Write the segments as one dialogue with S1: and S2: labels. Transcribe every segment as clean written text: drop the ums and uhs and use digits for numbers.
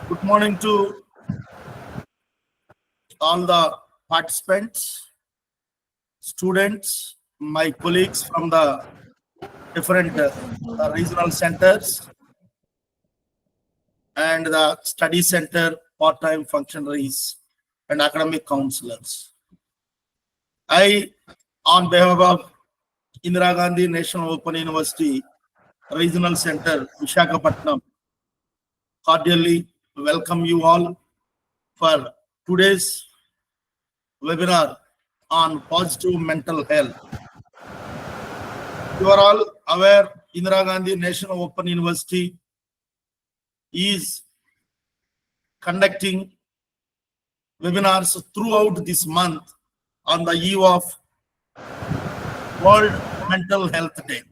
S1: Good morning to all the participants, students, my colleagues from the different regional centers and the study center, part-time functionaries and academic counselors. I, on behalf of Indira Gandhi National Open University Regional Center, Visakhapatnam, cordially welcome you all for today's webinar on positive mental health. You are all aware Indira Gandhi National Open University is conducting webinars throughout this month on the eve of World Mental Health Day,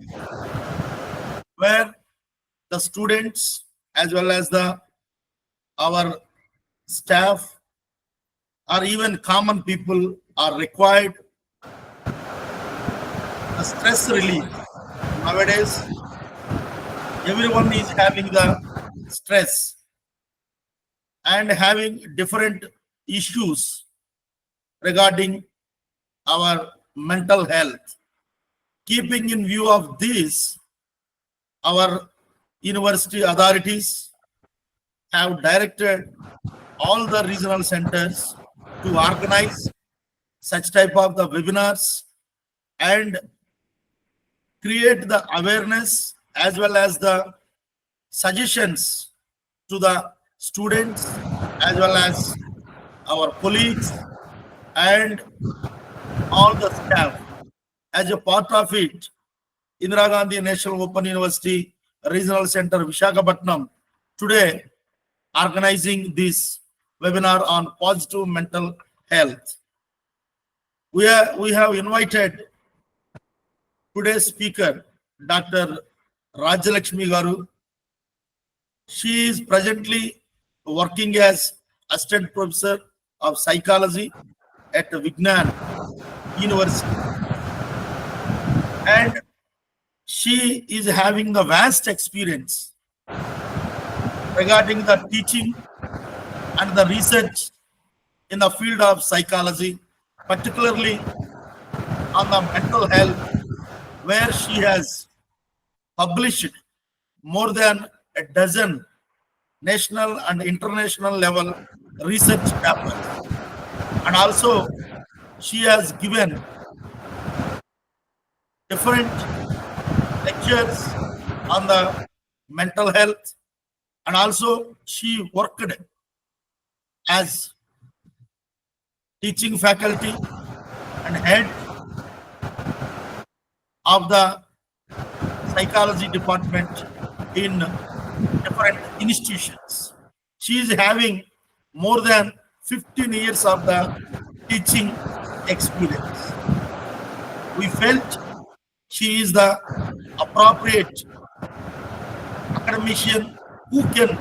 S1: where the students as well as our staff or even common people are required the stress relief. Nowadays, everyone is having the stress and having different issues regarding our mental health. Keeping in view of this, our university authorities have directed all the regional centers to organize such type of the webinars and create the awareness as well as the suggestions to the students as well as our colleagues and all the staff. As a part of it, Indira Gandhi National Open University Regional Center, Visakhapatnam, today organizing this webinar on positive mental health. We have invited today's speaker, Dr. Rajalakshmi Garu. She is presently working as assistant professor of psychology at Vignan University, and she is having the vast experience regarding the teaching and the research in the field of psychology, particularly on the mental health, where she has published more than a dozen national and international level research papers. And also, she has given different lectures on the mental health, and also she worked as teaching faculty and head of the psychology department in different institutions. She is having more than 15 years of the teaching experience. We felt she is the appropriate academician who can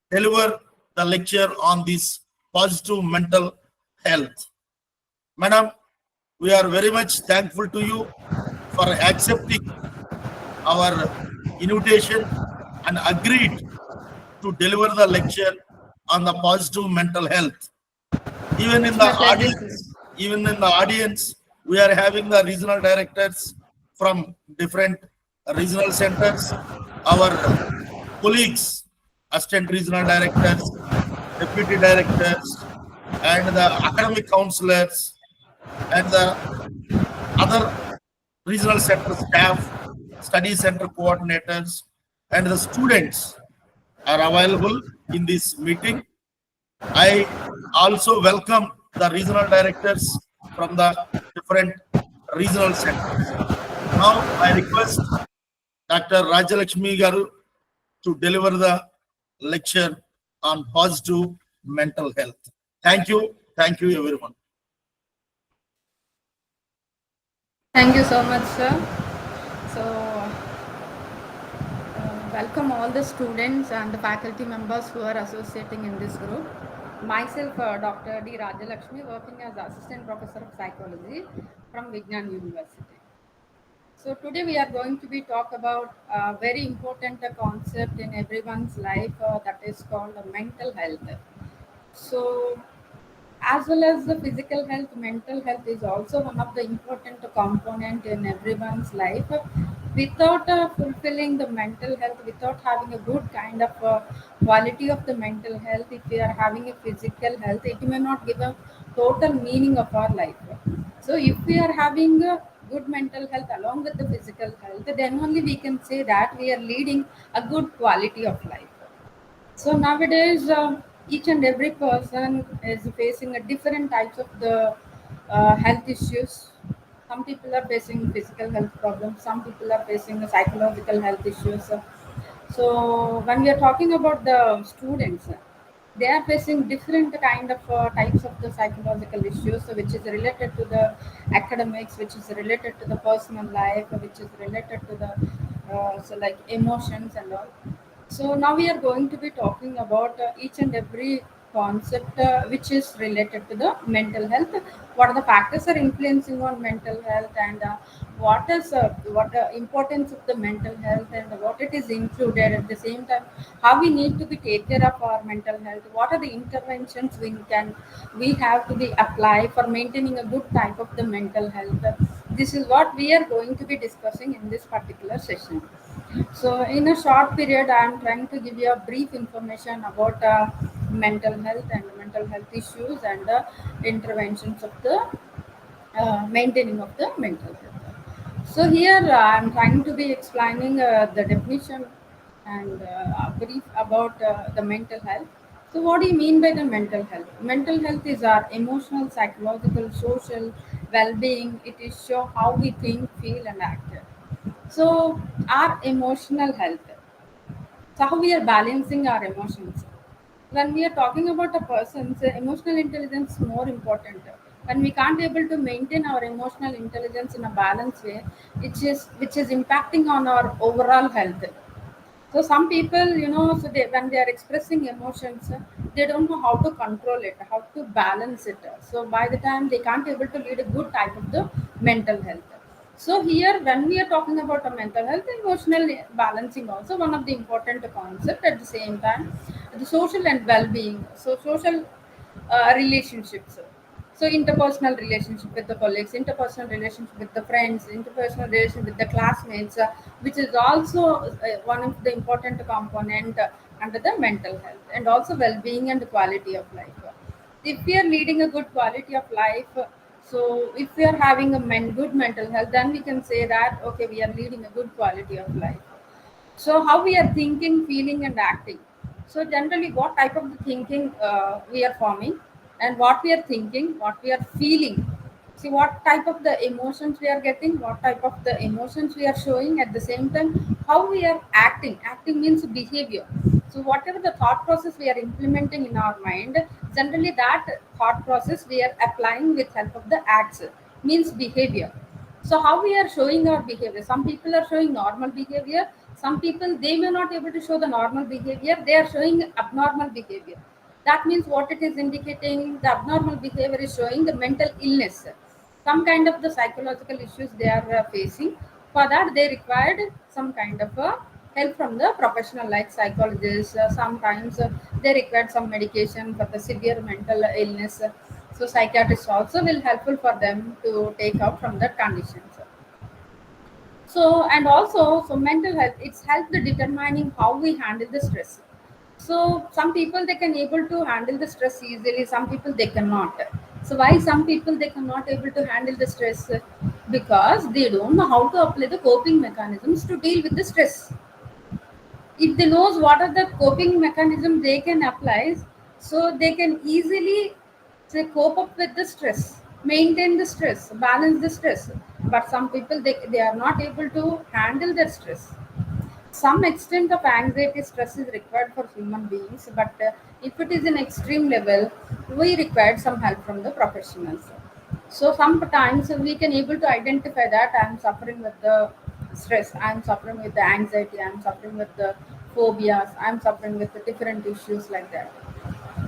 S1: deliver the lecture on this positive mental health. Madam, we are very much thankful to you for accepting our invitation and agreed to deliver the lecture on the positive mental health. Even in the audience, we are having the regional directors from different regional centers, our colleagues, assistant regional directors, deputy directors, and the academic counselors, and the other regional center staff, study center coordinators, and the students are available in this meeting. I also welcome the regional directors from the different regional centers. Now I request Dr. Rajalakshmi Garu to deliver the lecture on positive mental health. Thank you. Thank you, everyone.
S2: Thank you so much, sir. So, welcome all the students and the faculty members who are associating in this group. Myself, Dr. D. Rajalakshmi, working as Assistant Professor of Psychology from Vignan University. So today we are going to be talk about a very important concept in everyone's life that is called mental health. So as well as the physical health, mental health is also one of the important component in everyone's life. Without fulfilling the mental health, without having a good kind of quality of the mental health, if we are having a physical health, it may not give a total meaning of our life. So if we are having a good mental health along with the physical health, then only we can say that we are leading a good quality of life. So nowadays, each and every person is facing a different types of the health issues. Some people are facing physical health problems. Some people are facing the psychological health issues. So when we are talking about the students, they are facing different kind of types of the psychological issues, so which is related to the academics, which is related to the personal life, which is related to the so like emotions and all. So now we are going to be talking about each and every concept which is related to the mental health. What are the factors are influencing on mental health, and what the importance of the mental health, and what it is included at the same time. How we need to be take care of our mental health. What are the interventions we have to be apply for maintaining a good type of the mental health. This is what we are going to be discussing in this particular session. So, in a short period, I am trying to give you a brief information about mental health and mental health issues and the interventions of the maintaining of the mental health. So, here I am trying to be explaining the definition and a brief about the mental health. So, what do you mean by the mental health? Mental health is our emotional, psychological, social well-being. It is show how we think, feel, and act. So, our emotional health. So, how we are balancing our emotions. When we are talking about a person's emotional intelligence, is more important. When we can't able to maintain our emotional intelligence in a balanced way, which is impacting on our overall health. So some people, so when they are expressing emotions, they don't know how to control it, how to balance it. So by the time they can't able to lead a good type of the mental health. So here, when we are talking about a mental health, emotional balancing also one of the important concept. At the same time, the social and well-being. So social relationships. So interpersonal relationship with the colleagues, interpersonal relationship with the friends, interpersonal relationship with the classmates, which is also one of the important component under the mental health, and also well-being and quality of life. If we are leading a good quality of life, so if we are having a good mental health, then we can say that okay, we are leading a good quality of life. So how we are thinking, feeling, and acting. So generally, what type of the thinking we are forming, and what we are thinking, what we are feeling. See what type of the emotions we are getting, what type of the emotions we are showing at the same time, how we are acting. Acting means behavior. So whatever the thought process we are implementing in our mind, generally that thought process we are applying with help of the acts, means behavior. So how we are showing our behavior? Some people are showing normal behavior. Some people they may not able to show the normal behavior. They are showing abnormal behavior. That means what it is indicating, the abnormal behavior is showing the mental illness, some kind of the psychological issues they are facing. For that, they required some kind of help from the professional like psychologists. Sometimes they required some medication for the severe mental illness. So psychiatrists also will helpful for them to take out from that conditions. So and also, so mental health, it's help the determining how we handle the stress. So some people they can able to handle the stress easily, some people they cannot. So why some people they cannot able to handle the stress? Because they don't know how to apply the coping mechanisms to deal with the stress. If they knows what are the coping mechanism they can apply, so they can easily say cope up with the stress, maintain the stress, balance the stress. But some people they are not able to handle their stress. Some extent of anxiety stress is required for human beings, but if it is in extreme level, we require some help from the professionals. So sometimes we can able to identify that I am suffering with the stress, I am suffering with the anxiety, I am suffering with the phobias, I am suffering with the different issues like that.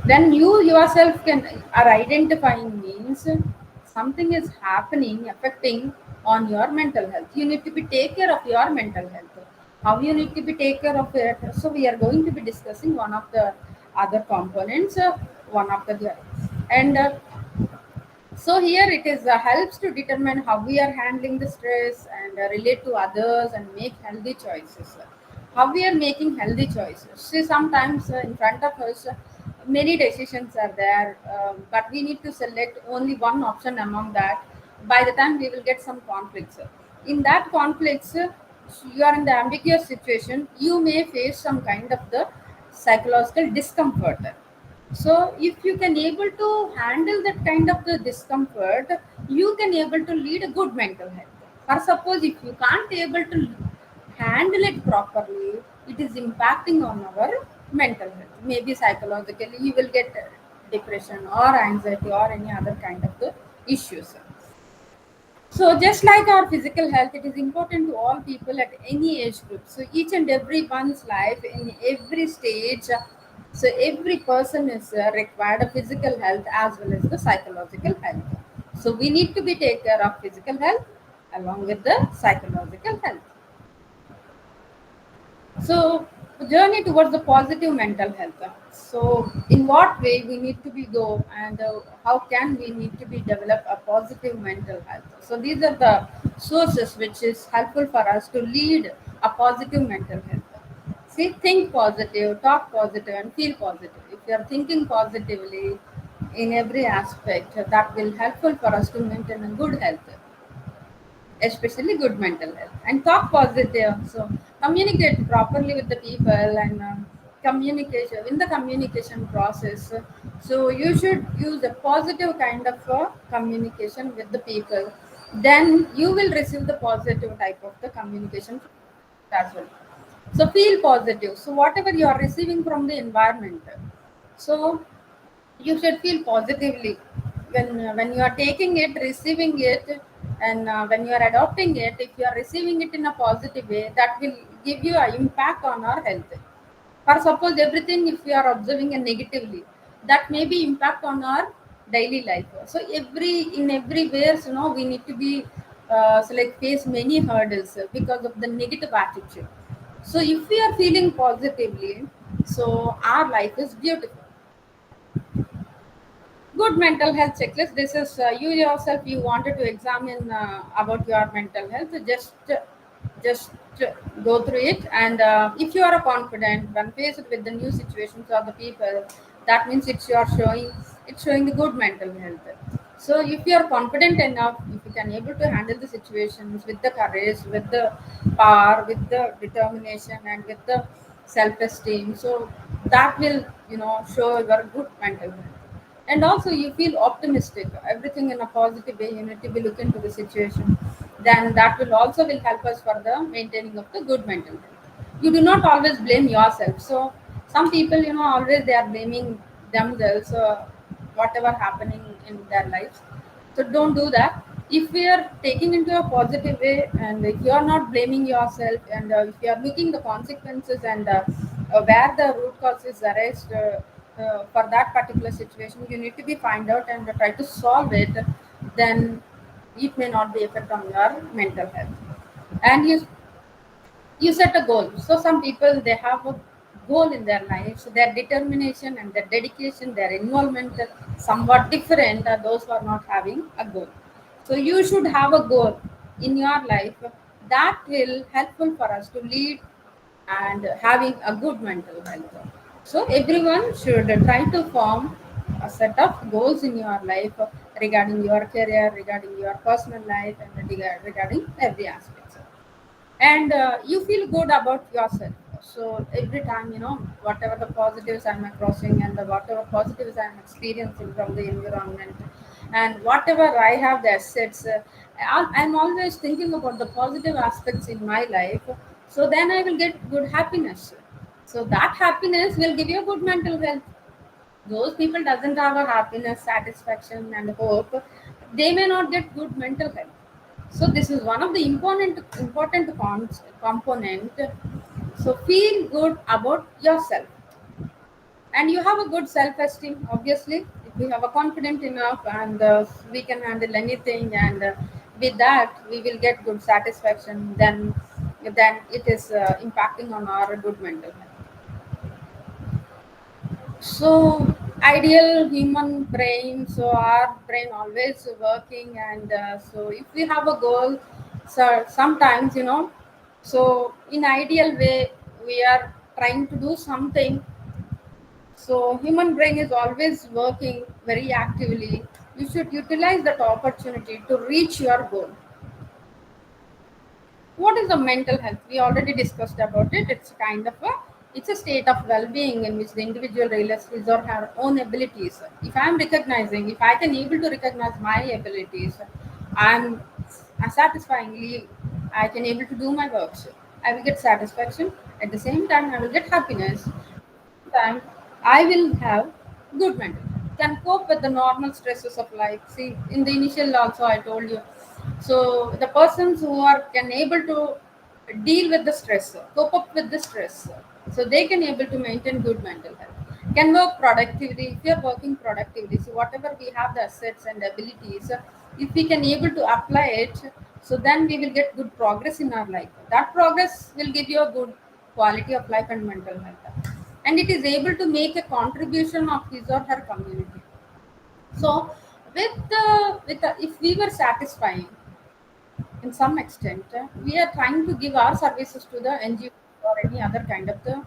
S2: Then you yourself can are identifying means something is happening affecting on your mental health. You need to be take care of your mental health. How you need to be take care of it. So we are going to be discussing one of the other components, one of the and so here it is helps to determine how we are handling the stress and relate to others and make healthy choices. How we are making healthy choices. See, sometimes in front of us, many decisions are there, but we need to select only one option among that. By the time we will get some conflicts. In that conflicts, you are in the ambiguous situation. You may face some kind of the psychological discomfort. So if you can able to handle that kind of the discomfort, you can able to lead a good mental health. Or suppose if you can't able to handle it properly, it is impacting on our mental health. Maybe psychologically you will get depression or anxiety or any other kind of the issues. So, just like our physical health, it is important to all people at any age group. So, each and every one's life in every stage, so every person is required a physical health as well as the psychological health. So, we need to be take care of physical health along with the psychological health. So, journey towards the positive mental health. So, in what way we need to be go and how can we need to be develop a positive mental health? So, these are the sources which is helpful for us to lead a positive mental health. See, think positive, talk positive, and feel positive. If you are thinking positively in every aspect, that will helpful for us to maintain a good health, especially good mental health. And talk positive, so communicate properly with the people and communication in the communication process. So you should use a positive kind of communication with the people, then you will receive the positive type of the communication as well. So feel positive, so whatever you are receiving from the environment, so you should feel positively when you are taking it, receiving it, and when you are adopting it. If you are receiving it in a positive way, that will give you an impact on our health. For suppose everything, if we are observing it negatively, that may be impact on our daily life. So in every ways, we need to be so like face many hurdles because of the negative attitude. So if we are feeling positively, so our life is beautiful. Good mental health checklist. This is you yourself. You wanted to examine about your mental health. Just go through it. And if you are confident when faced with the new situations or the people, that means it's showing the good mental health. So if you are confident enough, if you can able to handle the situations with the courage, with the power, with the determination, and with the self-esteem, so that will show your good mental health. And also you feel optimistic, everything in a positive way. You need to be look into the situation, then that will also will help us for the maintaining of the good mental health. You do not always blame yourself. So some people, always they are blaming themselves, whatever happening in their lives. So don't do that. If we are taking into a positive way, and if you are not blaming yourself, and if you are looking the consequences, and where the root cause is arised for that particular situation, you need to be find out and try to solve it. Then it may not be effect on your mental health. And you set a goal. So some people, they have a goal in their life, so their determination and their dedication, their involvement somewhat different those who are not having a goal. So you should have a goal in your life that will helpful for us to lead and having a good mental health. So everyone should try to form a set of goals in your life regarding your career, regarding your personal life, and regarding every aspect. And you feel good about yourself. So every time, whatever the positives I'm crossing, and the whatever positives I'm experiencing from the environment, and whatever I have the assets, I'm always thinking about the positive aspects in my life. So then I will get good happiness. So that happiness will give you a good mental health. Those people doesn't have a happiness, satisfaction, and hope, they may not get good mental health. So this is one of the important component. So feel good about yourself, and you have a good self-esteem. Obviously, if we have a confident enough, and we can handle anything, and with that we will get good satisfaction, then it is impacting on our good mental health. So ideal human brain, so our brain always working, and so if we have a goal, so sometimes so in ideal way we are trying to do something, so human brain is always working very actively. You should utilize that opportunity to reach your goal. What is the mental health? We already discussed about it. It's kind of it's a state of well-being in which the individual realizes his or her own abilities. If I am recognizing, if I can able to recognize my abilities, I'm satisfyingly, I can able to do my works. I will get satisfaction. At the same time, I will get happiness. Time I will have good mental health, can cope with the normal stresses of life. See, in the initial also I told you. So the persons who are can able to deal with the stress, cope up with the stress, so they can able to maintain good mental health. Can work productivity. If you are working productivity, so whatever we have the assets and abilities, if we can able to apply it, so then we will get good progress in our life. That progress will give you a good quality of life and mental health, and it is able to make a contribution of his or her community. So if we were satisfying in some extent, we are trying to give our services to the NGO or any other kind of the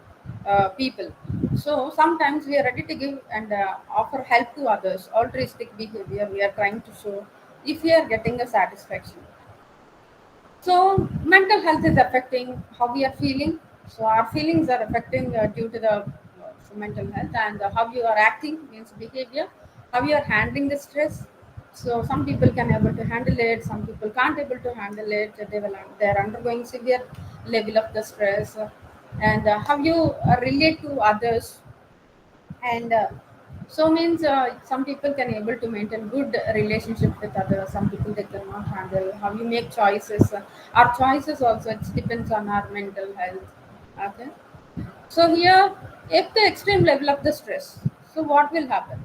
S2: people. So sometimes we are ready to give and offer help to others. Altruistic behavior we are trying to show if we are getting a satisfaction. So mental health is affecting how we are feeling. So our feelings are affecting due to the mental health, and how you are acting means behavior, how you are handling the stress. So some people can able to handle it, some people can't able to handle it. They are undergoing severe level of the stress, and how you relate to others, and so means some people can able to maintain good relationship with others, some people they cannot handle. How you make choices, our choices also it depends on our mental health. Okay, so here if the extreme level of the stress, so what will happen?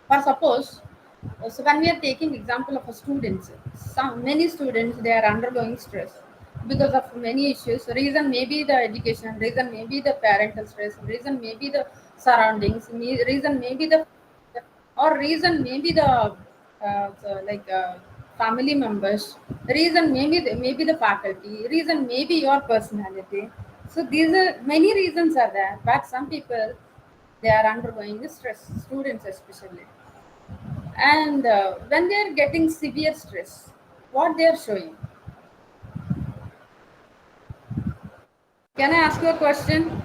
S2: For suppose, so when we are taking example of a students, some many students they are undergoing stress because of many issues. Reason may be the education, reason may be the parental stress, reason may be the surroundings, reason may be the, or reason may be the family members, reason maybe the faculty, reason maybe your personality. So these are many reasons are there, but some people they are undergoing the stress, students especially, and when they are getting severe stress, what they are showing? Can I ask you a question?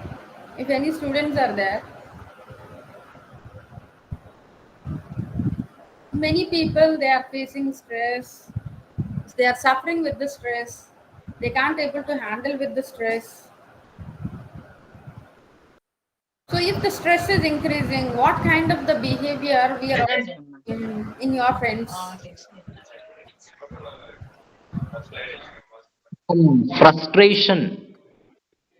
S2: If any students are there, many people they are facing stress, they are suffering with the stress, they can't able to handle with the stress. So if the stress is increasing, what kind of the behavior we are in your friends?
S3: Frustration.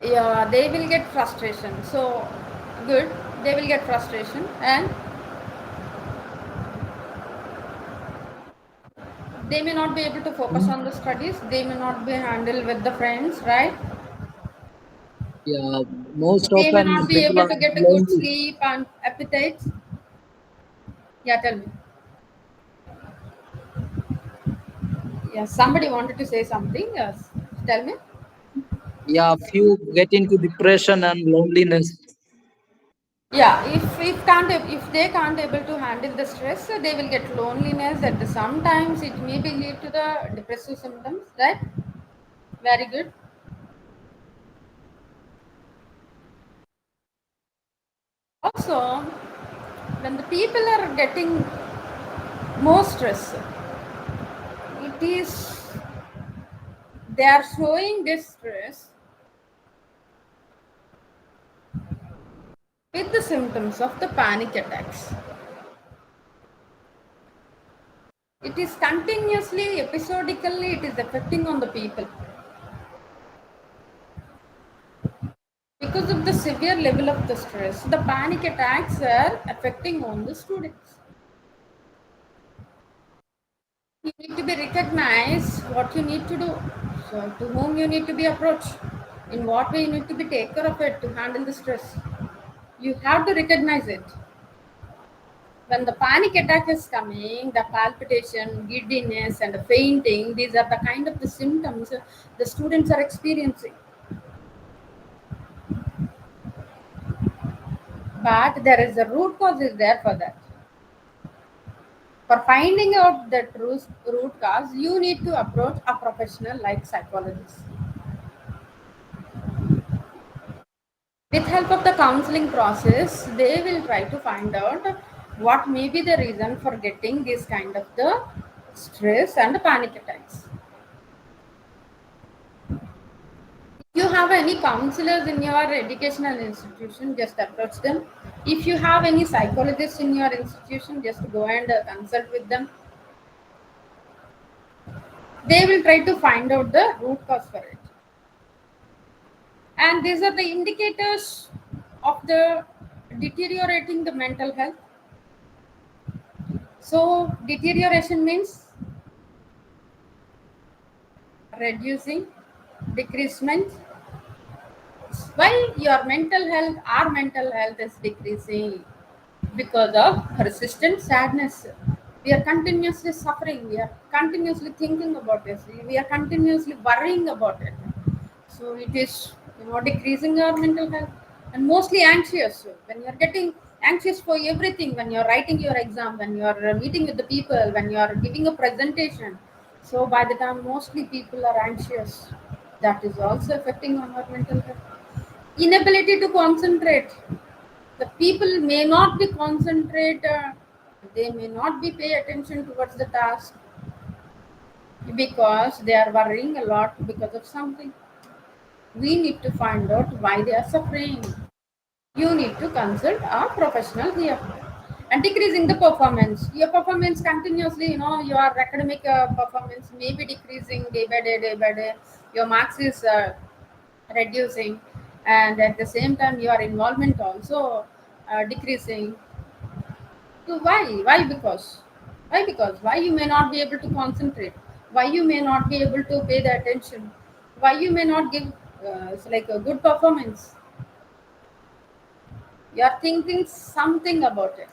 S2: Yeah, they will get frustration. So good, they will get frustration, and they may not be able to focus on the studies, they may not be handled with the friends, right?
S3: Yeah, most
S2: They may
S3: often
S2: not be
S3: people
S2: able
S3: are
S2: to get a good
S3: lonely.
S2: sleep and appetites. Yeah, tell me. Yeah, somebody wanted to say something. Yes, tell me.
S3: Yeah, few get into depression and loneliness.
S2: Yeah, if they can't able to handle the stress, they will get loneliness. At the sometimes it may be lead to the depressive symptoms, right? Very good. Also, when the people are getting more stress, it is they are showing this stress with the symptoms of the panic attacks. It is continuously, episodically, it is affecting on the people because of the severe level of the stress. The panic attacks are affecting on the students. You need to be recognized what you need to do. So to whom you need to be approached, in what way you need to be take care of it to handle the stress. You have to recognize it. When the panic attack is coming, the palpitation, giddiness, and the fainting, these are the kind of the symptoms the students are experiencing. But there is a root cause is there for that. For finding out the true root cause, you need to approach a professional like psychologist. With help of the counseling process, they will try to find out what may be the reason for getting this kind of the stress and panic attacks. If you have any counselors in your educational institution, just approach them. If you have any psychologists in your institution, just go and consult with them. They will try to find out the root cause for it. And these are the indicators of the deteriorating the mental health. So deterioration means reducing, decreasement. Why your mental health, our mental health is decreasing? Because of persistent sadness. We are continuously suffering. We are continuously thinking about this. We are continuously worrying about it. So it is, decreasing our mental health, and mostly anxious. When you are getting anxious for everything, when you are writing your exam, when you are meeting with the people, when you are giving a presentation, so by the time mostly people are anxious, that is also affecting on our mental health. Inability to concentrate. The people may not be concentrate. They may not be pay attention towards the task because they are worrying a lot because of something. We need to find out why they are suffering. You need to consult a professional here. And decreasing the performance. Your performance continuously, your academic performance may be decreasing day by day, day by day. Your marks is reducing, and at the same time, your involvement also decreasing. So why? Why because? Why because? Why you may not be able to concentrate? Why you may not be able to pay the attention? Why you may not give like a good performance? You are thinking something about it.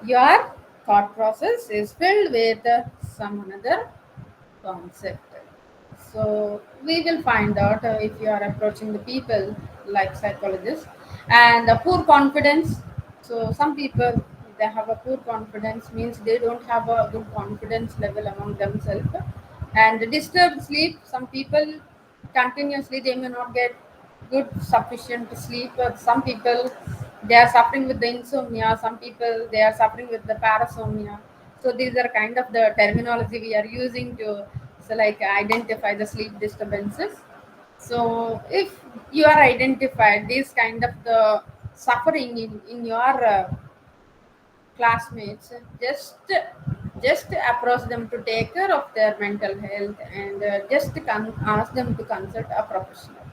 S2: Your thought process is filled with some another concept. So we will find out if you are approaching the people like psychologists, and poor confidence. So some people, they have a poor confidence, means they don't have a good confidence level among themselves, and disturbed sleep. Some people continuously they may not get good sufficient sleep. Some people they are suffering with the insomnia. Some people they are suffering with the parasomnia. So these are kind of the terminology we are using to like identify the sleep disturbances. So if you are identified these kind of the suffering in your classmates, just approach them to take care of their mental health, and ask them to consult a professional.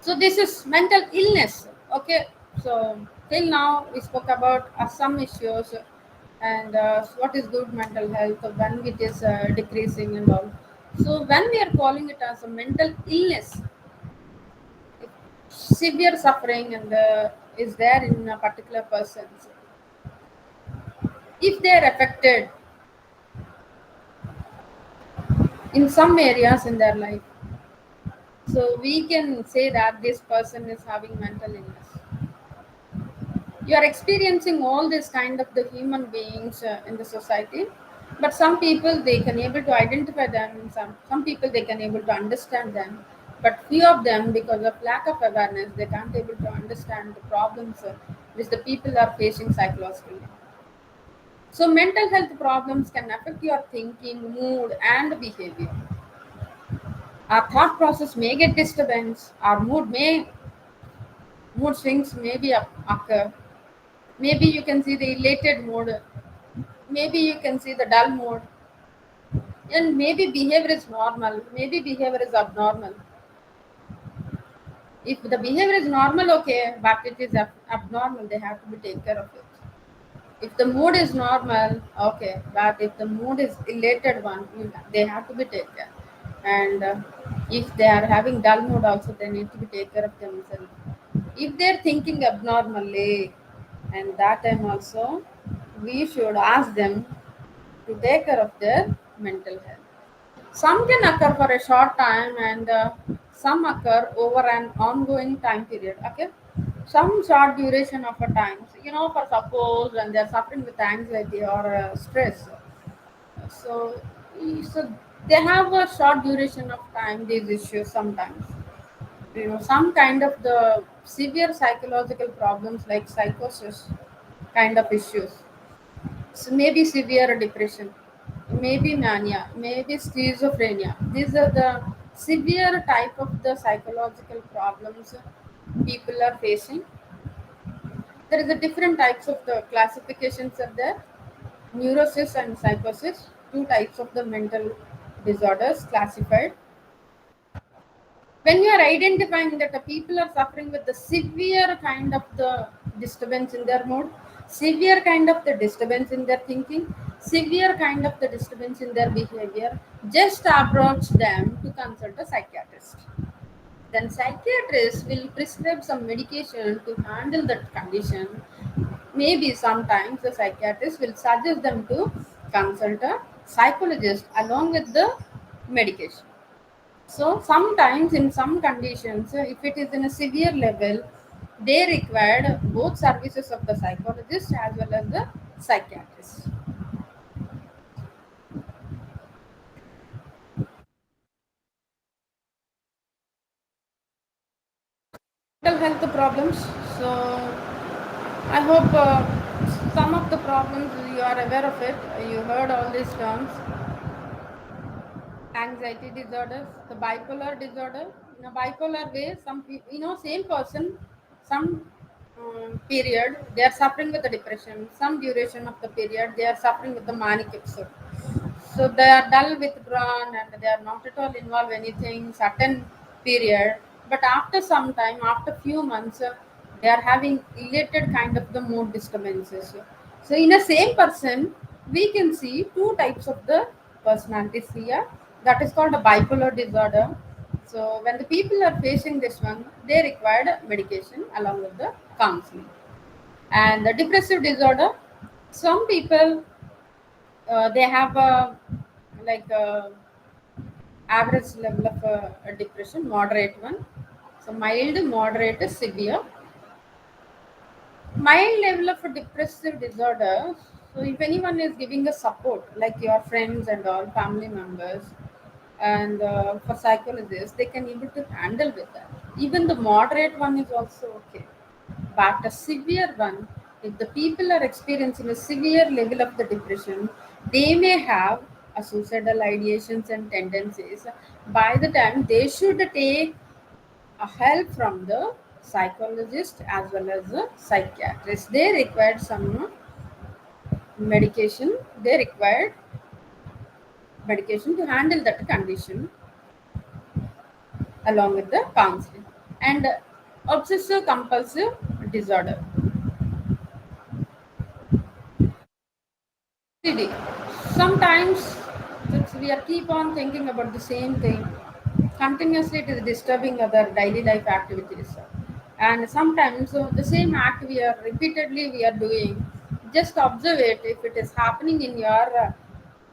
S2: So this is mental illness. Okay. So till now we spoke about some issues, and what is good mental health, when it is decreasing and all. So when we are calling it as a mental illness, severe suffering and is there in a particular person. If they are affected in some areas in their life, so we can say that this person is having mental illness. You are experiencing all this kind of the human beings in the society, but some people they can able to identify them, and some people they can able to understand them, but few of them because of lack of awareness they can't able to understand the problems which the people are facing psychologically. So mental health problems can affect your thinking, mood, and behavior. Our thought process may get disturbance, our mood swings may be occur. Maybe you can see the elated mode, maybe you can see the dull mode, and maybe behavior is normal, maybe behavior is abnormal. If the behavior is normal, okay, but it is abnormal, they have to be taken care of it. If the mood is normal, okay, but if the mood is elated one, they have to be taken. And if they are having dull mood, also they need to be take care of themselves. If they're thinking abnormally, and that time also, we should ask them to take care of their mental health. Some can occur for a short time, and some occur over an ongoing time period. Okay, some short duration of a time. So, for suppose when they are suffering with anxiety or stress, so so they have a short duration of time. These issues sometimes, some kind of the severe psychological problems like psychosis kind of issues. So maybe severe depression, maybe mania, maybe schizophrenia. These are the severe type of the psychological problems people are facing. There is a different types of the classifications are there. Neurosis and psychosis, two types of the mental disorders classified. When you are identifying that the people are suffering with the severe kind of the disturbance in their mood, severe kind of the disturbance in their thinking, severe kind of the disturbance in their behavior, just approach them to consult a psychiatrist. Then psychiatrist will prescribe some medication to handle that condition. Maybe sometimes the psychiatrist will suggest them to consult a psychologist along with the medication. So sometimes in some conditions, if it is in a severe level, they required both services of the psychologist as well as the psychiatrist. Mental health problems. So I hope some of the problems you are aware of it. You heard all these terms. Anxiety disorders, the bipolar disorder. In a bipolar way, some people, same person, some period they are suffering with the depression. Some duration of the period they are suffering with the manic episode. So they are dull withdrawn and they are not at all involved anything certain period. But after some time, after few months, they are having elated kind of the mood disturbances. So in a same person, we can see two types of the personalities here. That is called a bipolar disorder. So when the people are facing this one, they require medication along with the counseling. And the depressive disorder, some people they have a like a average level of a depression, moderate one. So mild, moderate, severe. Mild level of a depressive disorder. So if anyone is giving a support, like your friends and all family members, and for psychologists, they can able to handle with that. Even the moderate one is also okay, but a severe one, if the people are experiencing a severe level of the depression, they may have a suicidal ideations and tendencies. By the time they should take a help from the psychologist as well as the psychiatrist, they required some medication. They required medication to handle that condition along with the counseling. And obsessive compulsive disorder, OCD. Sometimes we are keep on thinking about the same thing. Continuously it is disturbing other daily life activities. And sometimes the same act we are doing. Just observe it. If it is happening in your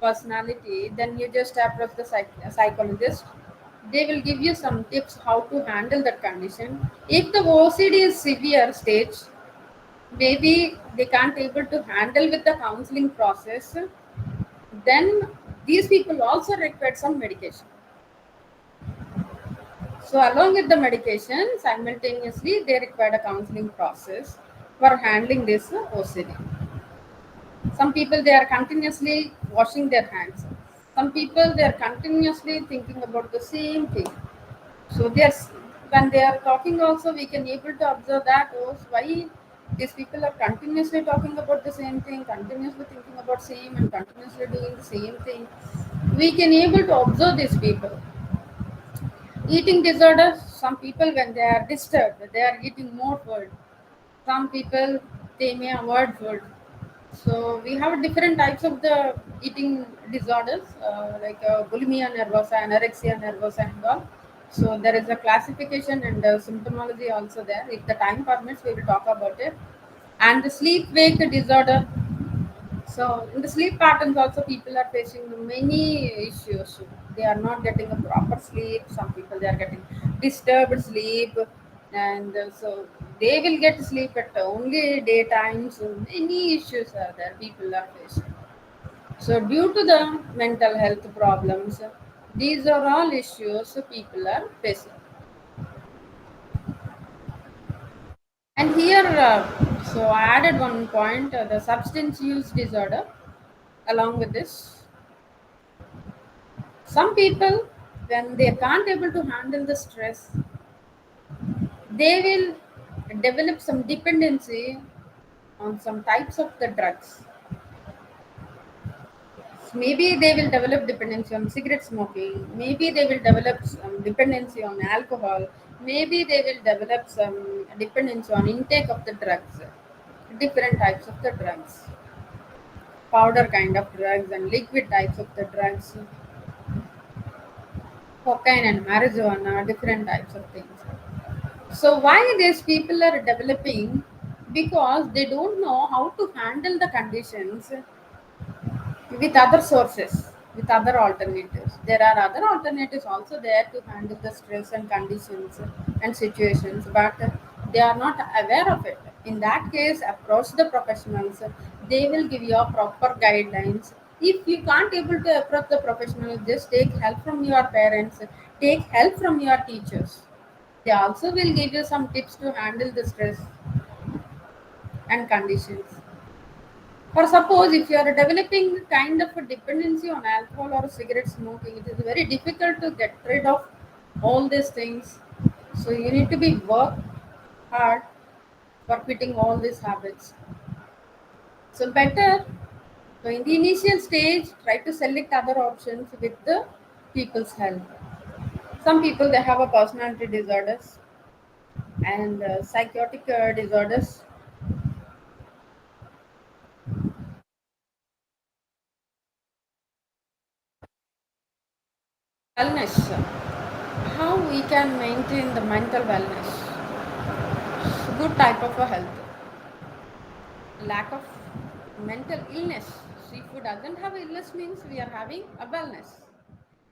S2: personality, then you just approach the psychologist. They will give you some tips how to handle that condition. If the OCD is severe stage, maybe they can't able to handle with the counseling process, then these people also require some medication. So along with the medication, simultaneously they require a counseling process for handling this OCD. Some people they are continuously washing their hands. Some people they are continuously thinking about the same thing. So there's when they are talking also we can able to observe that why these people are continuously talking about the same thing, continuously thinking about same and continuously doing the same thing. We can able to observe these people. Eating disorders, some people when they are disturbed, they are eating more food. Some people they may avoid food. So we have different types of the eating disorders, like bulimia nervosa, anorexia nervosa, and all. So there is a classification and symptomology also there. If the time permits, we will talk about it. And the sleep-wake disorder. So in the sleep patterns also people are facing many issues. They are not getting a proper sleep. Some people they are getting disturbed sleep, and so they will get sleep at only daytime. So many issues are there people are facing. So due to the mental health problems, these are all issues people are facing. And here, so I added one point: the substance use disorder. Along with this, some people, when they can't able to handle the stress, they will develop some dependency on some types of the drugs. Maybe they will develop dependency on cigarette smoking. Maybe they will develop some dependency on alcohol. Maybe they will develop some dependency on intake of the drugs, different types of the drugs, powder kind of drugs and liquid types of the drugs, cocaine and marijuana, different types of things. So why these people are developing? Because they don't know how to handle the conditions with other sources, with other alternatives. There are other alternatives also there to handle the stress and conditions and situations, but they are not aware of it. In that case, approach the professionals. They will give you a proper guidelines. If you can't able to approach the professionals, just take help from your parents, take help from your teachers. They also will give you some tips to handle the stress and conditions. For suppose if you are developing kind of a dependency on alcohol or cigarette smoking, it is very difficult to get rid of all these things. So you need to be work hard for quitting all these habits. So better, so in the initial stage, try to select other options with the people's help. Some people they have a personality disorders and psychotic disorders. Wellness. How we can maintain the mental wellness? Good type of a health. Lack of mental illness. See, if who doesn't have illness means we are having a wellness.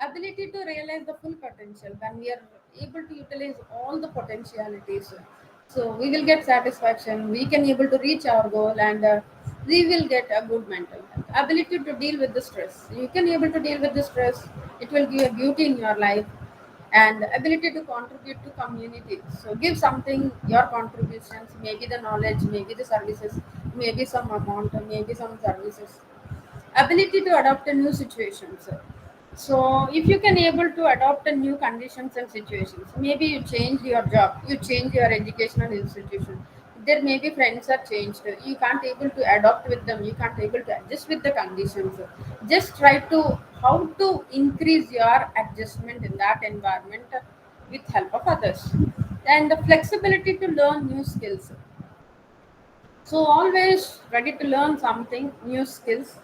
S2: Ability to realize the full potential when we are able to utilize all the potentialities. So we will get satisfaction. We can able to reach our goal and we will get a good mental health. Ability to deal with the stress. You can able to deal with the stress. It will give a beauty in your life and ability to contribute to community. So give something, your contributions, maybe the knowledge, maybe the services, maybe some amount, maybe some services. Ability to adapt to new situations. So if you can able to adopt a new conditions and situations, maybe you change your job, you change your educational institution, there may be friends are changed, you can't able to adopt with them, you can't able to adjust with the conditions. Just try to how to increase your adjustment in that environment with help of others. And the flexibility to learn new skills. So always ready to learn something new skills,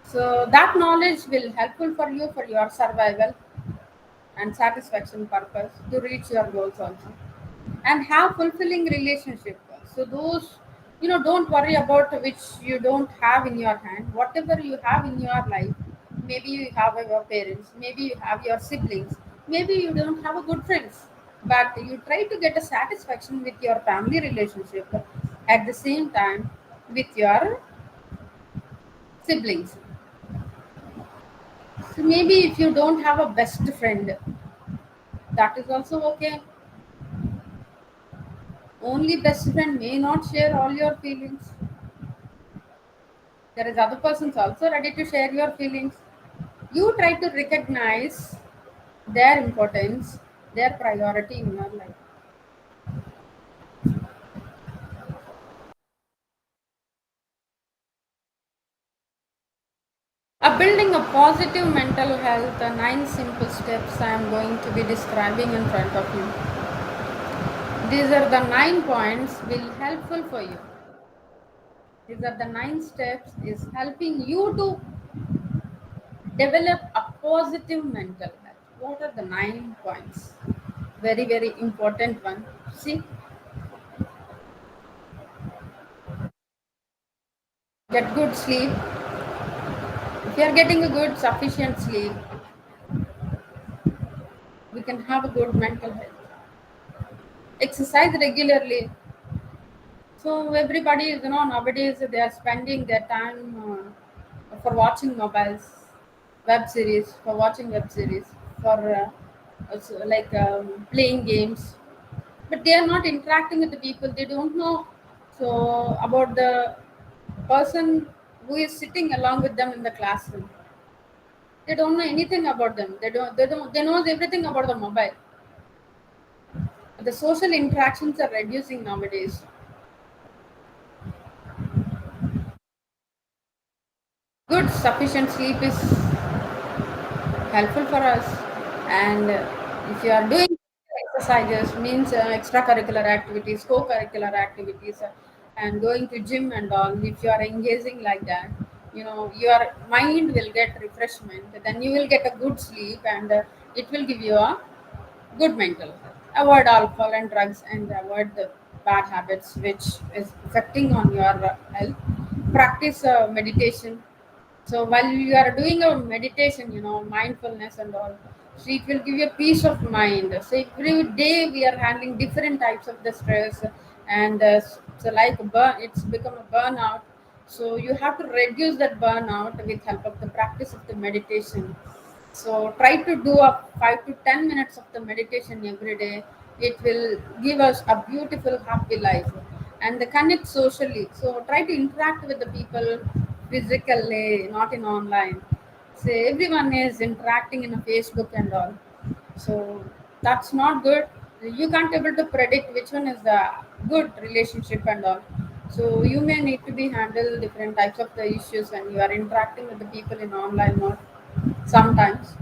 S2: so that knowledge will helpful for you for your survival and satisfaction purpose to reach your goals also. And have fulfilling relationship. So those, don't worry about which you don't have in your hand. Whatever you have in your life, maybe you have your parents, maybe you have your siblings, maybe you don't have a good friends, but you try to get a satisfaction with your family relationship at the same time with your siblings. So maybe if you don't have a best friend, that is also okay. Only best friend may not share all your feelings. There is other persons also ready to share your feelings. You try to recognize their importance, their priority in your life. Building a positive mental health, 9 simple steps I am going to be describing in front of you. These are the 9 points will helpful for you. These are the 9 steps is helping you to develop a positive mental health. What are the 9 points? Very, very important one. See, get good sleep. If you are getting a good, sufficient sleep, we can have a good mental health. Exercise regularly. So everybody is, nowadays they are spending their time for watching mobiles, web series, for playing games, but they are not interacting with the people. They don't know so about the person who is sitting along with them in the classroom. They don't know anything about them. They know everything about the mobile. The social interactions are reducing nowadays. Good sufficient sleep is helpful for us, and if you are doing exercises means extracurricular activities, co-curricular activities, and going to gym and all, if you are engaging like that, your mind will get refreshment, then you will get a good sleep, and it will give you a good mental health. Avoid alcohol and drugs, and avoid the bad habits which is affecting on your health. Practice meditation. So while you are doing a meditation, mindfulness and all, so it will give you a peace of mind. So every day we are handling different types of the stress, and so like it's become a burnout. So you have to reduce that burnout with help of the practice of the meditation. So try to do a 5 to 10 minutes of the meditation every day. It will give us a beautiful, happy life, and the connect socially. So try to interact with the people physically, not in online. Say everyone is interacting in a Facebook and all. So that's not good. You can't able to predict which one is the good relationship and all. So you may need to be handle different types of the issues when you are interacting with the people in online mode sometimes.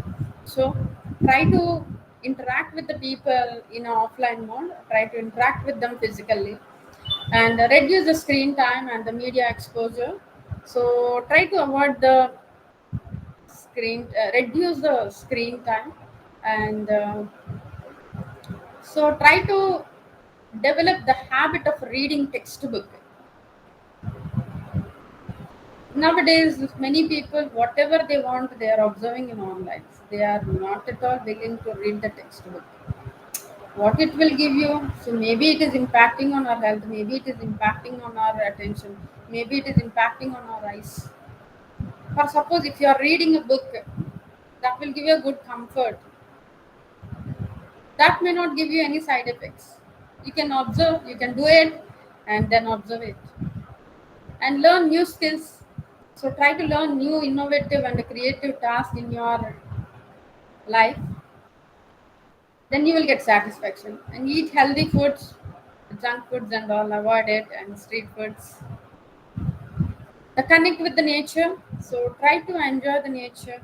S2: So try to interact with the people in an offline mode. Try to interact with them physically, and reduce the screen time and the media exposure. So try to avoid the reduce the screen time, and so try to develop the habit of reading textbook. Nowadays many people whatever they want they are observing in online. They are not at all willing to read the textbook. What it will give you, so maybe it is impacting on our health, maybe it is impacting on our attention, maybe it is impacting on our eyes. For suppose if you are reading a book, that will give you a good comfort, that may not give you any side effects. You can observe, you can do it, and then observe it and learn new skills. So try to learn new innovative and creative tasks in your life, then you will get satisfaction. And eat healthy foods, junk foods and all, avoid it, and street foods. Connect with the nature. So try to enjoy the nature.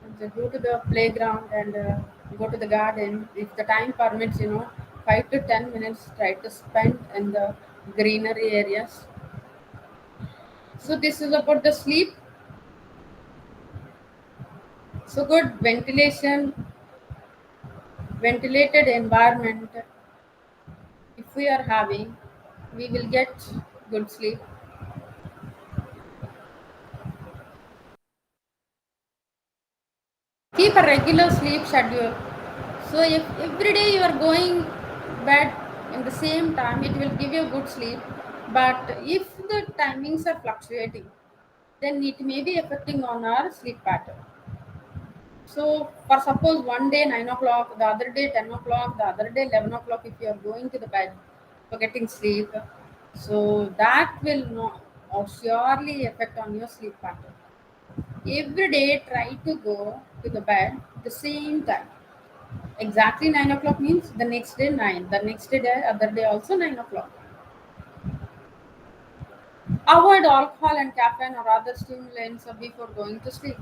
S2: And go to the playground, and go to the garden. If the time permits, 5 to 10 minutes, try to spend in the greenery areas. So this is about the sleep. So good ventilation, ventilated environment. If we are having, we will get good sleep. Keep a regular sleep schedule. So if every day you are going bed in the same time, it will give you good sleep. But if the timings are fluctuating, then it may be affecting on our sleep pattern. So for suppose one day 9 o'clock, the other day 10 o'clock, the other day 11 o'clock, if you are going to the bed for getting sleep, so that will not or surely affect on your sleep pattern. Every day try to go to the bed the same time. Exactly 9 o'clock means the next day 9. The next day other day also 9 o'clock. Avoid alcohol and caffeine or other stimulants before going to sleep.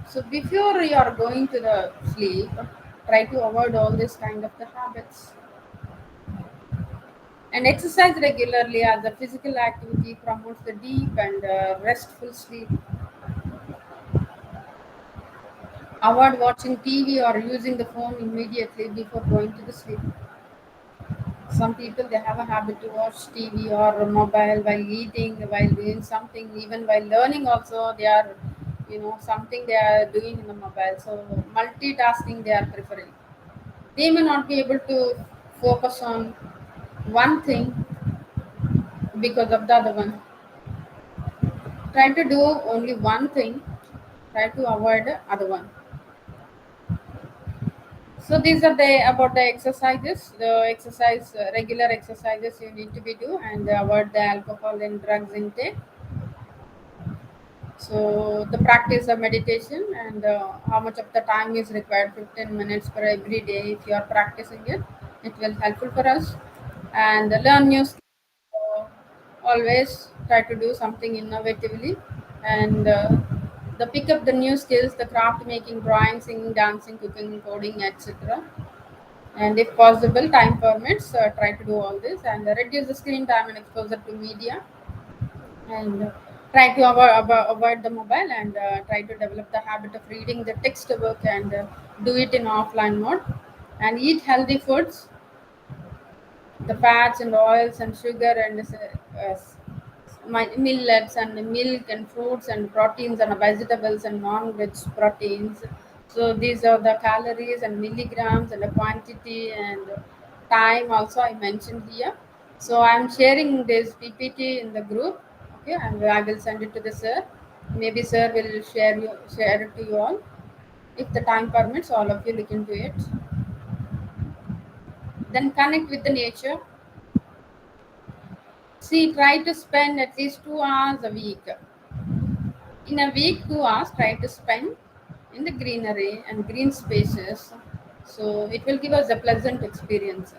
S2: So before you are going to the sleep, try to avoid all this kind of the habits. And exercise regularly as a physical activity promotes the deep and restful sleep. Avoid watching TV or using the phone immediately before going to the sleep. Some people they have a habit to watch TV or mobile while eating, while doing something, even while learning. Also, they are, something they are doing in the mobile. So multitasking they are preferring. They may not be able to focus on one thing because of the other one. Try to do only one thing. Try to avoid the other one. So these are the about the exercises. The exercise, regular exercises you need to be do and avoid the alcohol and drugs intake. So the practice of meditation and how much of the time is required, 15 minutes per every day. If you are practicing it, it will helpful for us. And learn new skills. So always try to do something innovatively and the pick up the new skills, the craft making, drawing, singing, dancing, cooking, coding, etc. And if possible, time permits, try to do all this and reduce the screen time and exposure to media and try to avoid the mobile and try to develop the habit of reading the textbook and do it in offline mode and eat healthy foods, the fats and oils and sugar and millets and milk and fruits and proteins and vegetables and non-veg proteins. So these are the calories and milligrams and the quantity and time also I mentioned here. So I'm sharing this PPT in the group, okay, and I will send it to the sir. Maybe sir will share it to you all. If the time permits, all of you look into it. Then connect with the nature. See, try to spend at least 2 hours a week. In a week, 2 hours, try to spend in the greenery and green spaces. So it will give us a pleasant experience.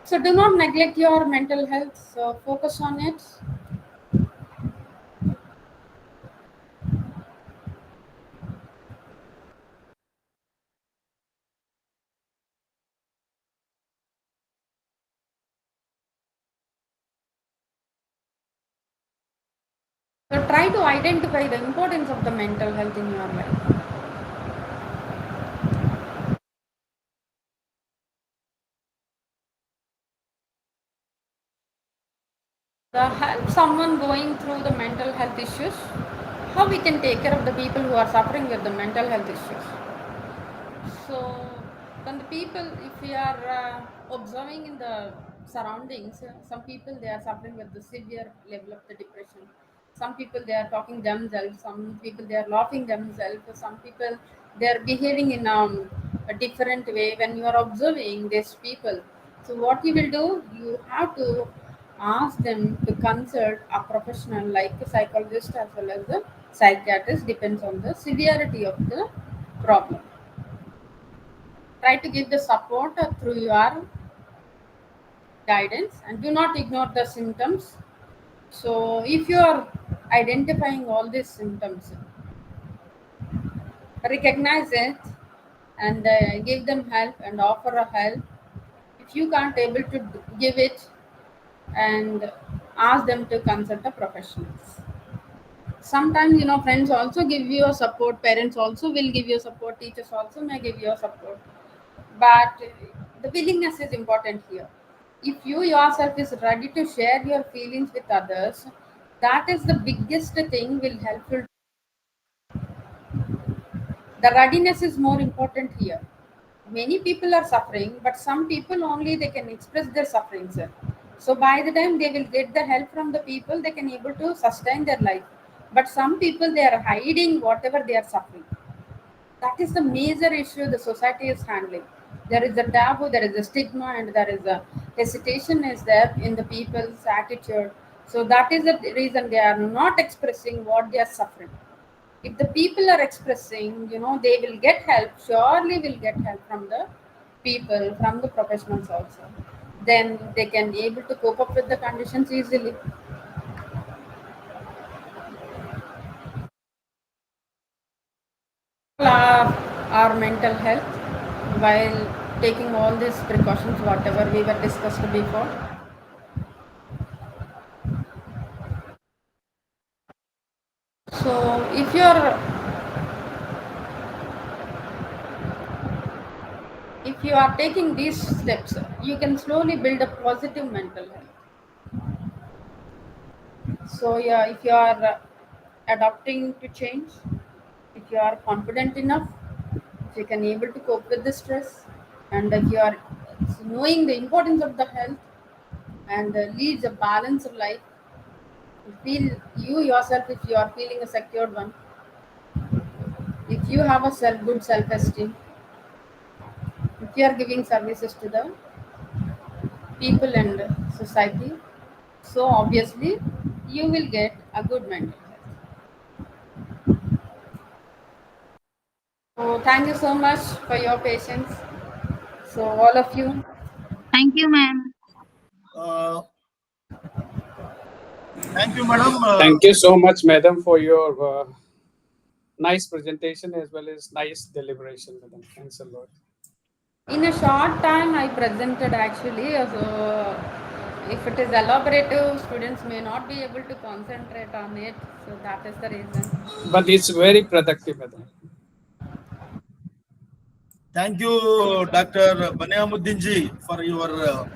S2: So do not neglect your mental health. So focus on it. So try to identify the importance of the mental health in your life. The help someone going through the mental health issues, how we can take care of the people who are suffering with the mental health issues. So when the people, if we are observing in the surroundings, some people they are suffering with the severe level of the depression. Some people they are talking themselves. Some people they are laughing themselves. Some people they are behaving in a different way. When you are observing these people, so what you will do, you have to ask them to consult a professional like a psychologist as well as a psychiatrist. Depends on the severity of the problem. Try to give the support through your guidance and do not ignore the symptoms. So if you are identifying all these symptoms, recognize it and give them help and offer a help. If you can't able to give it, and ask them to consult a professionals. Sometimes friends also give you a support, parents also will give you support, teachers also may give you a support, but the willingness is important here. If you yourself is ready to share your feelings with others, that is the biggest thing will helpful. The readiness is more important here. Many people are suffering, but some people only they can express their suffering, sir. So by the time they will get the help from the people, they can able to sustain their life. But some people they are hiding whatever they are suffering. That is the major issue the society is handling. There is a taboo, there is a stigma, and there is a hesitation is there in the people's attitude. So that is the reason they are not expressing what they are suffering. If the people are expressing, they will get help, surely will get help from the people, from the professionals also. Then they can be able to cope up with the conditions easily. Our mental health while taking all these precautions, whatever we were discussed before? So if you are taking these steps, you can slowly build a positive mental health. So yeah, if you are adapting to change, if you are confident enough, if you can able to cope with the stress, and if you are knowing the importance of the health and leads a balanced life, you feel you yourself, if you are feeling a secured one, if you have a good self-esteem, if you are giving services to the people and society, so obviously you will get a good mental health. So thank you so much for your patience. So all of you.
S4: Thank you, ma'am.
S1: Uh, thank you, madam.
S5: Thank you so much, madam, for your nice presentation as well as nice deliberation, madam. Thanks a lot.
S2: In a short time, I presented actually. So if it is elaborative, students may not be able to concentrate on it. So that is the reason.
S5: But it's very productive, madam.
S1: Thank you, Dr. Baniamuddinji, for your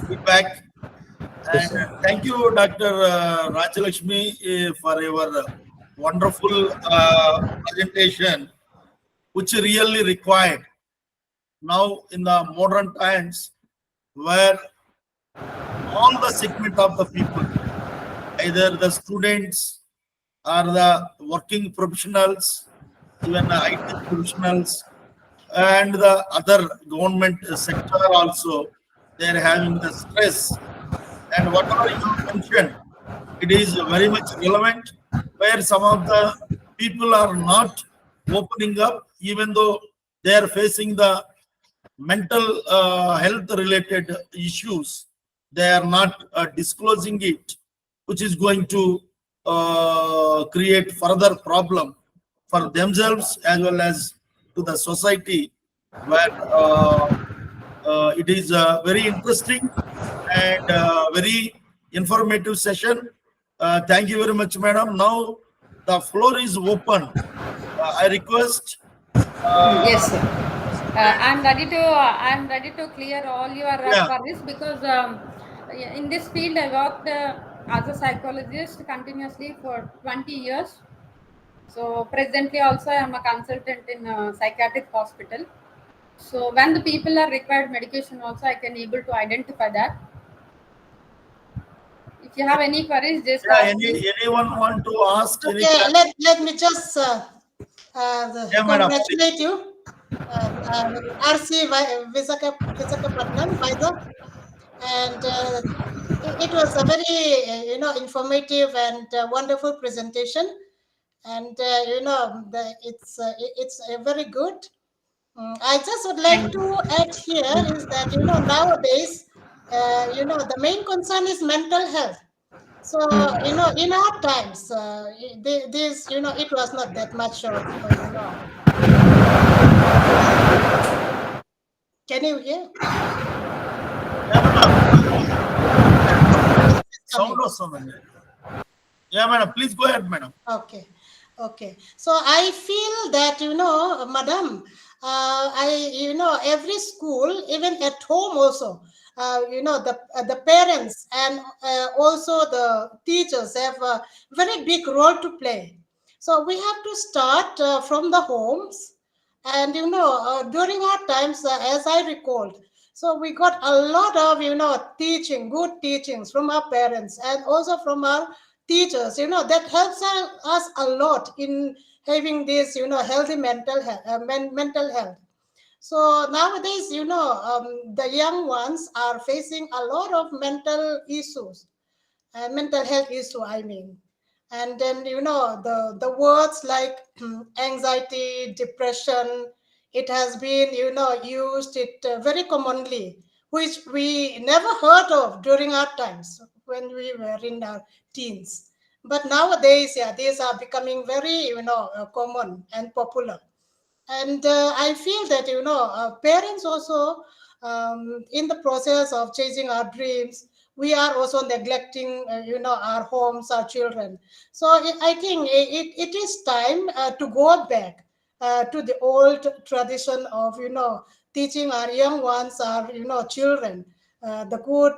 S1: feedback. And thank you, Dr. Rajalakshmi, for your wonderful presentation, which really required now in the modern times, where all the segment of the people, either the students or the working professionals, even the IT professionals, and the other government sector also, they are having the stress. And whatever you mentioned, it is very much relevant, where some of the people are not opening up, even though they are facing the mental health related issues. They are not disclosing it, which is going to create further problem for themselves as well as to the society, where it is very interesting and very informative session. Thank you very much, madam. Now the floor is open. I request.
S2: Yes, sir. I'm ready to clear all your
S1: Yeah.
S2: queries, because in this field I worked as a psychologist continuously for 20 years. So presently also I am a consultant in a psychiatric hospital. So when the people are required medication also, I can able to identify that. If you have any queries, just
S1: Yeah,
S2: ask me.
S1: anyone want to ask any
S6: Okay,
S1: question?
S6: let me just
S1: Yeah, madam.
S6: congratulate you, RC Visakhapatnam, Vizag, and it was a very informative and wonderful presentation, and it's very good. I just would like to add here is that nowadays the main concern is mental health. So, in our times, this, it was not that much of, Can you hear?
S1: Sound or something. Yeah, madam. Please go ahead, madam.
S6: Okay. Okay. So I feel that, madam, every school, even at home also, the parents and also the teachers have a very big role to play. So we have to start from the homes. And, during our times, as I recalled, so we got a lot of, good teachings from our parents and also from our teachers, that helps us a lot in having this, healthy mental health. So nowadays, the young ones are facing a lot of mental issues, mental health issue, I mean. And then, the words like anxiety, depression, it has been, used it very commonly, which we never heard of during our times when we were in our teens. But nowadays, yeah, these are becoming very, common and popular. And I feel that, parents also, in the process of chasing our dreams, we are also neglecting, our homes, our children. So I think it is time to go back to the old tradition of, teaching our young ones, our, children, the good,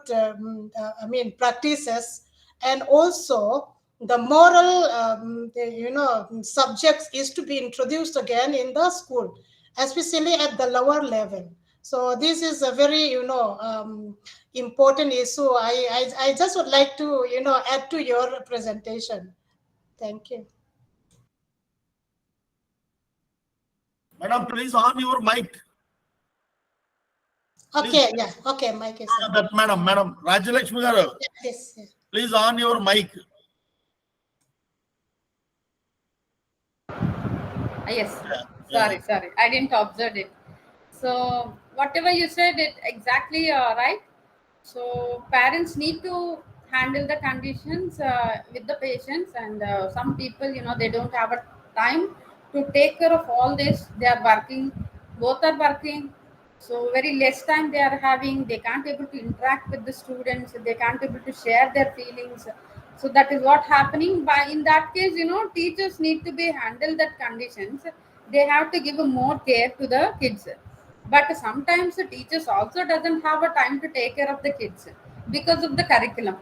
S6: practices, and also the moral, subjects is to be introduced again in the school, especially at the lower level. So this is a very, important issue. I just would like to, add to your presentation. Thank you.
S1: Madam, please on your mic.
S6: Okay, yeah. Okay, Mike is on.
S1: That Madam, Rajalakshmi garu,
S6: Yes, yes.
S1: please on your mic.
S2: Yes.
S1: Yeah.
S2: Sorry. I didn't observe it. So whatever you said, it exactly right. So parents need to handle the conditions with the patients, and some people, they don't have a time to take care of all this. They are working, both are working. So very less time they are having. They can't able to interact with the students. They can't able to share their feelings. So that is what happening. By in that case, teachers need to be handle that conditions. They have to give a more care to the kids, but sometimes the teachers also doesn't have a time to take care of the kids because of the curriculum.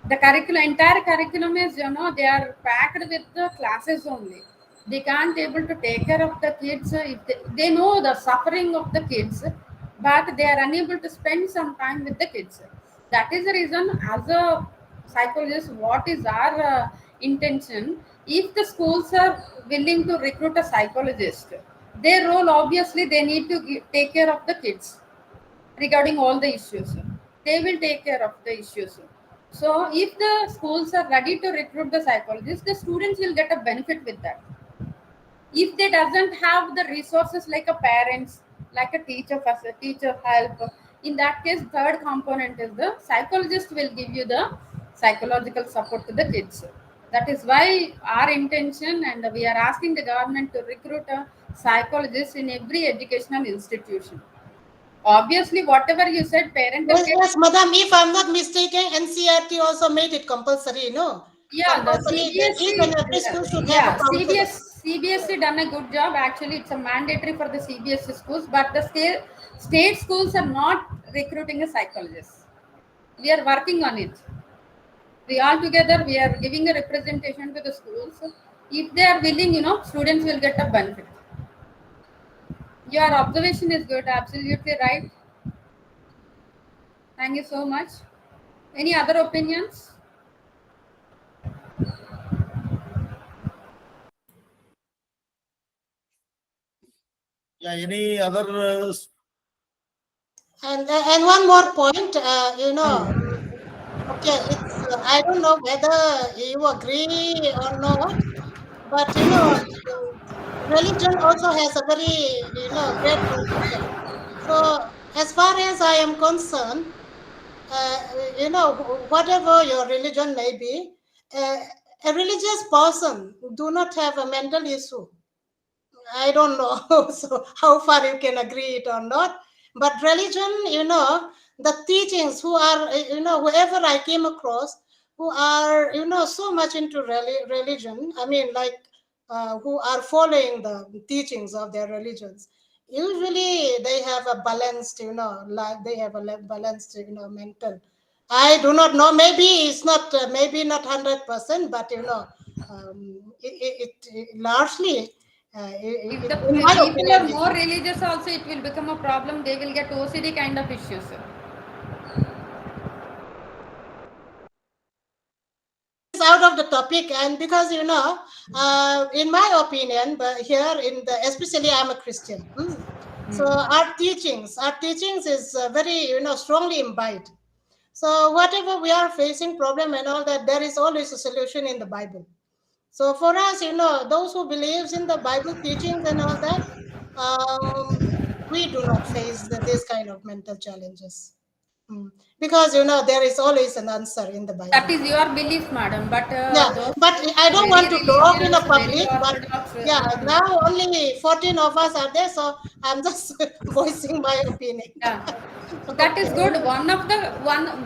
S2: The entire curriculum is, they are packed with the classes only. They can't able to take care of the kids. If they know the suffering of the kids, but they are unable to spend some time with the kids. That is the reason, as a psychologist, what is our intention? If the schools are willing to recruit a psychologist, their role obviously they need to take care of the kids regarding all the issues. They will take care of the issues. So if the schools are ready to recruit the psychologists, the students will get a benefit with that. If they doesn't have the resources like a parents, like a teacher help, in that case, third component is the psychologist will give you the psychological support to the kids. That is why our intention, and we are asking the government to recruit a psychologist in every educational institution. Obviously, whatever you said, parental
S6: Yes, yes, madam, if I'm not mistaken, NCRT also made it compulsory, no?
S2: Yeah, the
S6: Compulsory that each and every school should have a counselor.
S2: CBSE done a good job. Actually, it's a mandatory for the CBSE schools, but the state schools are not recruiting a psychologist. We are working on it. We all together, we are giving a representation to the schools. If they are willing, students will get a benefit. Your observation is good, absolutely right. Thank you so much. Any other opinions?
S1: Yeah, any other?
S6: And one more point, okay, it's I don't know whether you agree or not, but religion also has a very great role to play. So as far as I am concerned, uh, whatever your religion may be, a religious person do not have a mental issue. I don't know so how far you can agree it or not. But religion, the teachings who are, whoever I came across, who are, so much into religion, I mean, like, who are following the teachings of their religions, usually they have a balanced, like they have a balanced, mental. I do not know. Maybe it's not, maybe not 100%, but it largely.
S2: If the
S6: In my
S2: people
S6: opinion,
S2: are more religious also, it will become a problem. They will get OCD kind of issues.
S6: it's out of the topic, and because in my opinion, but here in the, especially I'm a Christian. So our teachings is very strongly imbibed. So whatever we are facing problem and all that, there is always a solution in the Bible. So for us, those who believes in the Bible teachings and all that, we do not face this kind of mental challenges. Because there is always an answer in the Bible.
S2: That is your belief, madam. But
S6: Yeah,
S2: those
S6: but I don't want to
S2: very
S6: talk in a
S2: religious,
S6: public.
S2: very
S6: But
S2: orthodox,
S6: yeah, now only 14 of us are there, so I'm just voicing my opinion.
S2: yeah, that is good.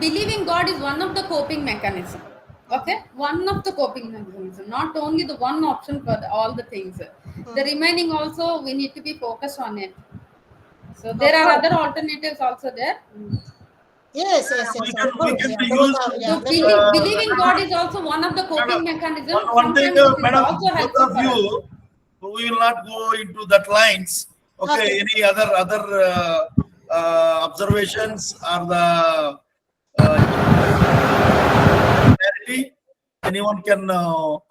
S2: Believing God is one of the coping mechanism. Okay, one of the coping mechanism, not only the one option for all the things. The remaining also we need to be focused on it. So there are other alternatives also there.
S6: Yes,
S1: we
S6: of
S1: can
S6: course.
S1: use
S2: So believing God is also one of the coping mechanism.
S1: one thing,
S2: Sometimes it is
S1: madam,
S2: also
S1: both
S2: helpful
S1: of
S2: for
S1: you,
S2: us.
S1: we will not go into that lines. Okay,
S6: Okay.
S1: any other observations or the clarity? Anyone can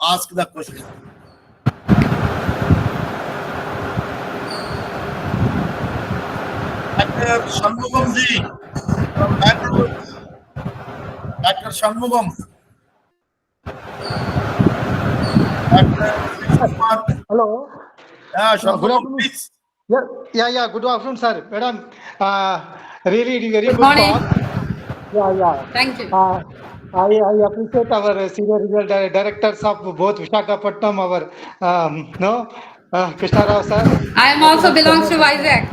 S1: ask the question. Dr. Shanmugam ji from Bangalore. Dr. Shanmugam. Dr. Vishnukumar.
S7: Hello.
S1: Yeah,
S7: Good
S1: Shanmugam,
S7: afternoon.
S1: please.
S7: Yeah. Good afternoon, sir. Madam, really very
S2: Good
S7: good
S2: morning.
S7: talk. Yeah.
S2: Thank you.
S7: I appreciate our senior regional directors of both Visakhapatnam, our Krishna Rao sir.
S2: I am also belongs to Vizag.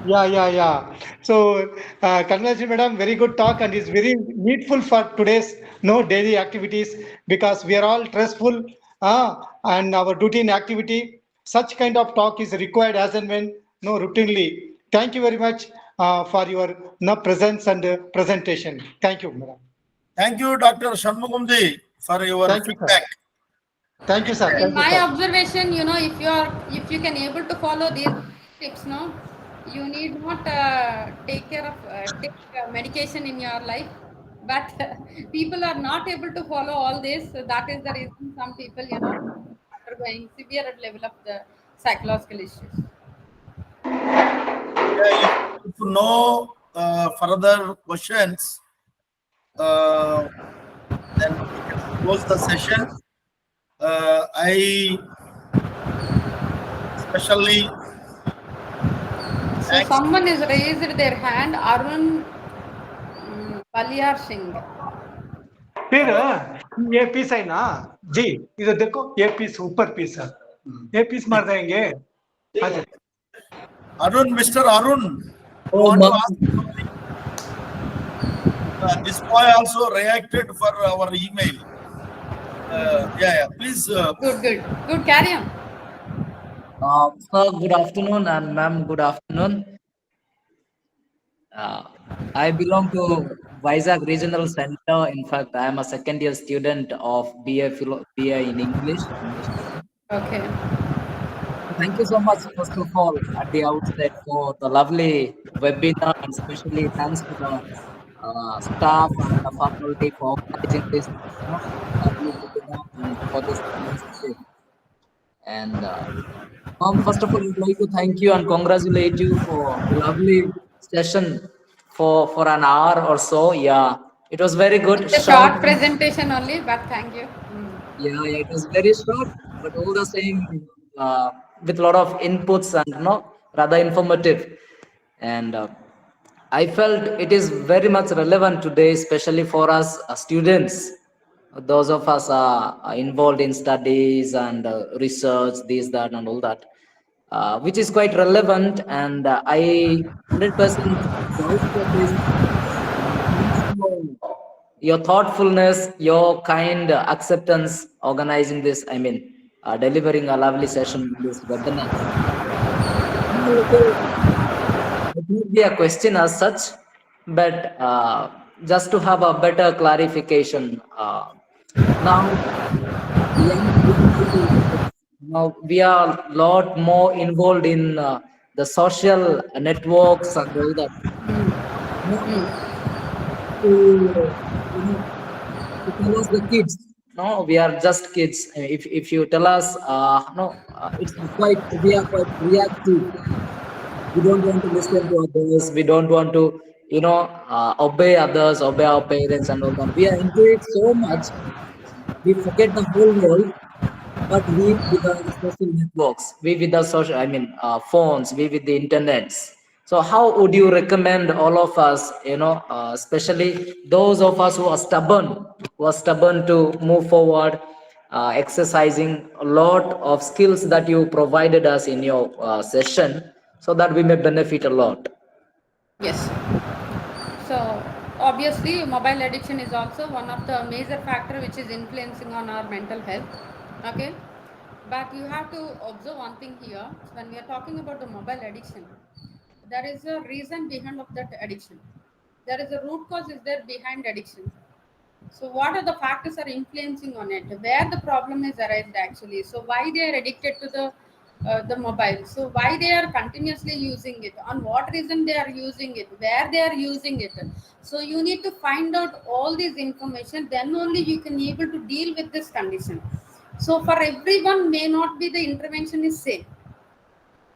S7: Yeah. So, congratulations, madam. Very good talk, and it's very needful for today's daily activities, because we are all stressful, and our routine activity. Such kind of talk is required as and when routinely. Thank you very much for your presence and presentation. Thank you, madam.
S1: Thank you, Dr. Shanmugam ji, for your
S7: Thank you, sir.
S1: feedback.
S7: Thank you, sir.
S2: In
S7: Thank you,
S2: my
S7: sir.
S2: observation, if you can able to follow these tips, no, you need not take medication in your life. But people are not able to follow all this. So that is the reason some people, are going severe level of the psychological issues.
S1: Yeah, if you know further questions, then we can close the session. I especially
S2: So
S1: thanks.
S2: someone is raised their hand. Arun Paliar Singh.
S7: फिर ये piece है ना जी, इधर देखो ये piece ऊपर piece है, ये पीस मार देंगे. अच्छा.
S1: Arun, Mr. Arun, you
S3: Oh,
S1: want to
S3: ma'am.
S1: ask something? This boy also reacted for our email. Yeah. Please.
S2: Good. Carry on.
S3: Sir, good afternoon, and ma'am, good afternoon. I belong to Vizag Regional Center. In fact, I am a second-year student of BA in English.
S2: Okay.
S3: Thank you so much, first of all, at the outset for the lovely webinar, and especially thanks to the staff and the faculty for organizing this lovely webinar and for this initiative. And first of all, I'd like to thank you and congratulate you for the lovely session for an hour or so. Yeah, it was very good.
S2: It's a short presentation only, but thank you.
S3: Yeah, it was very short, but all the same, with a lot of inputs and rather informative. And I felt it is very much relevant today, especially for us students. Those of us are involved in studies and research, this, that, and all that, which is quite relevant. And I 100% vouch for this. Your thoughtfulness, your kind acceptance, organizing this, delivering a lovely session in this webinar. It may be a question as such, but just to have a better clarification. Now we are a lot more involved in the social networks and all that. To tell us the kids, no, we are just kids. If you tell us, it's we are quite reactive. We don't want to listen to others. We don't want to, obey others, obey our parents and all that. We are into it so much, we forget the whole world. But we with the social networks, we with the social, phones, we with the internets. So how would you recommend all of us, especially those of us who are stubborn to move forward, exercising a lot of skills that you provided us in your session, so that we may benefit a lot?
S2: Yes. So obviously, mobile addiction is also one of the major factor which is influencing on our mental health. Okay, but you have to observe one thing here. When we are talking about the mobile addiction, there is a reason behind of that addiction. There is a root cause is there behind addiction. So what are the factors are influencing on it? Where the problem is arised actually? So why they are addicted to the mobile? So why they are continuously using it? On what reason they are using it? Where they are using it? So you need to find out all these information. Then only you can able to deal with this condition. So for everyone may not be the intervention is same.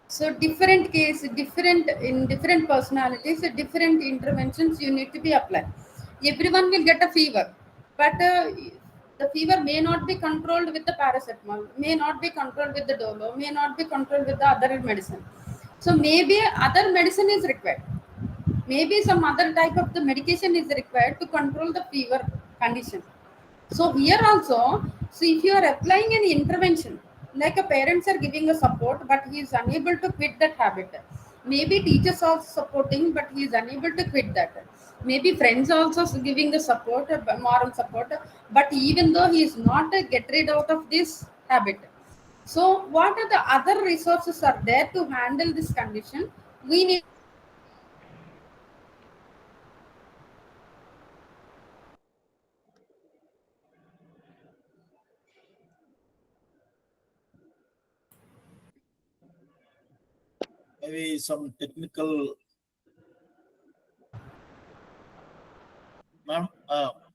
S2: So different case, different personalities, different interventions you need to be applied. Everyone will get a fever, but the fever may not be controlled with the paracetamol, may not be controlled with the Dolo, may not be controlled with the other medicine. So maybe other medicine is required. Maybe some other type of the medication is required to control the fever condition. So here also, so if you are applying any intervention, like a parents are giving a support, but he is unable to quit that habit. Maybe teachers are supporting, but he is unable to quit that. Maybe friends also giving the support, moral support, but even though he is not get rid out of this habit. So what are the other resources are there to handle this condition? We need
S1: Maybe some technical. Ma'am,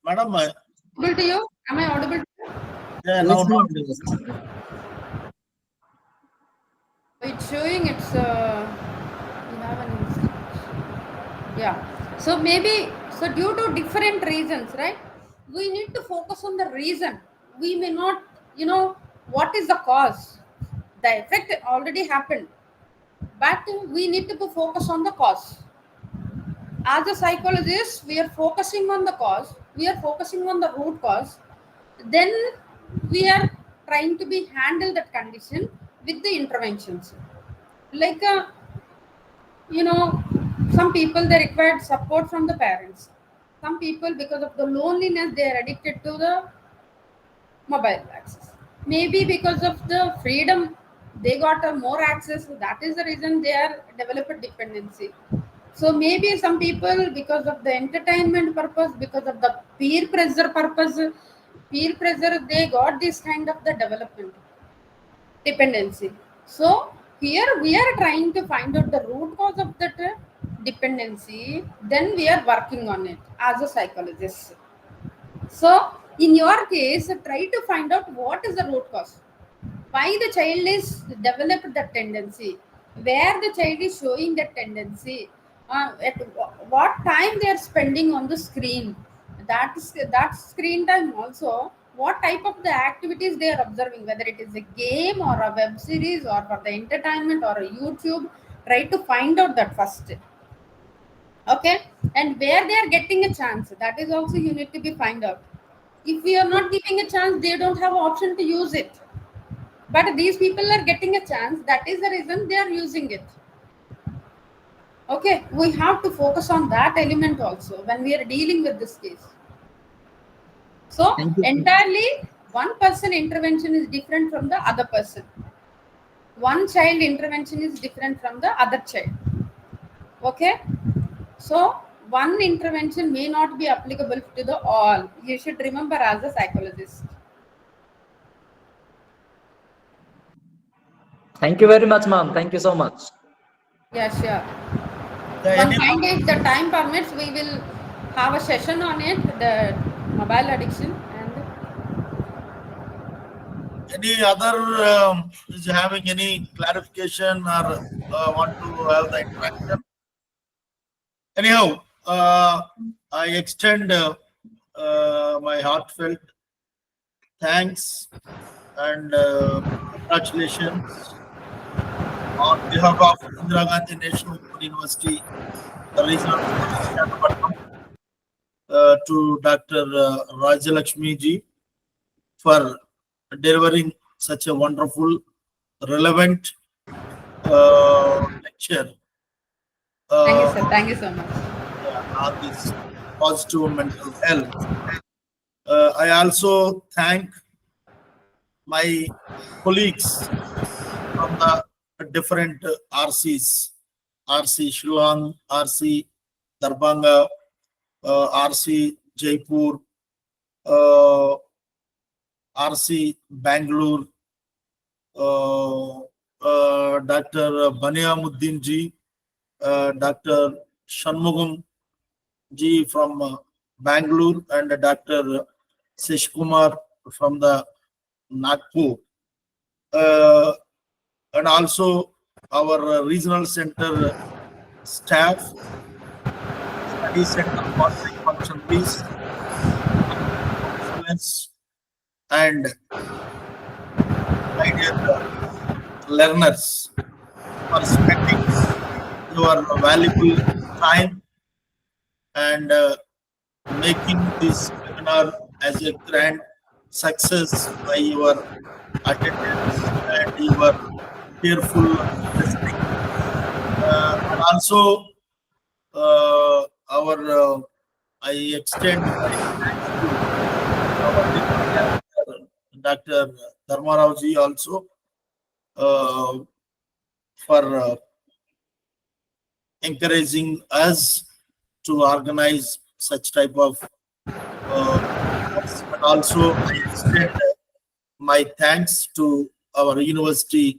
S1: madam,
S2: audible to you? Am I audible to you?
S1: yeah, now
S3: Listening
S1: not.
S3: to us.
S2: It's showing it's you have an instance. Yeah. So maybe so due to different reasons, right? We need to focus on the reason. We may not, what is the cause. The effect already happened, but we need to focus on the cause. As a psychologist, we are focusing on the cause. We are focusing on the root cause. Then we are trying to be handle that condition with the interventions. Like some people they required support from the parents. Some people because of the loneliness they are addicted to the mobile access. Maybe because of the freedom they got a more access. That is the reason they are developed dependency. So maybe some people because of the entertainment purpose, because of the peer pressure they got this kind of the development dependency. So here we are trying to find out the root cause of that dependency. Then we are working on it as a psychologist. So in your case, try to find out what is the root cause. Why the child is developed that tendency, where the child is showing that tendency, at what time they are spending on the screen, that screen time also, what type of the activities they are observing, whether it is a game or a web series or for the entertainment or a YouTube. Try to find out that first. Okay, and where they are getting a chance, that is also you need to be find out. If we are not giving a chance, they don't have option to use it, but these people are getting a chance. That is the reason they are using it. Okay, we have to focus on that element also when we are dealing with this case. So
S3: Thank you.
S2: entirely one person intervention is different from the other person. One child intervention is different from the other child. Okay, so one intervention may not be applicable to the all. You should remember as a psychologist.
S3: Thank you very much, ma'am. Thank you so much.
S2: Yeah, sure.
S1: Yeah,
S2: One time, if the time permits, we will have a session on it, the mobile addiction. And
S1: any other is having any clarification or want to have the interaction? Anyhow, I extend my heartfelt thanks and congratulations on behalf of Indira Gandhi National Open University, the regional Visakhapatnam, to Dr. Rajalakshmi ji for delivering such a wonderful, relevant lecture
S2: Thank you, sir. Thank you so much.
S1: on this positive mental health. I also thank my colleagues from the different RCs, RC Shillong, RC Darbhanga, RC Jaipur, RC Bangalore, Dr. Baniamuddin ji, Dr. Shanmugam ji from Bangalore, and Dr. Seshkumar from the Nagpur. And also our regional center staff, study center monitoring functionaries, excellence, and my dear learners for spending your valuable time and making this webinar as a grand success by your attendance and your careful listening. And also, I extend my thanks to our director, Dr. Dharmarao ji also for encouraging us to organize such type of but also I extend my thanks to our university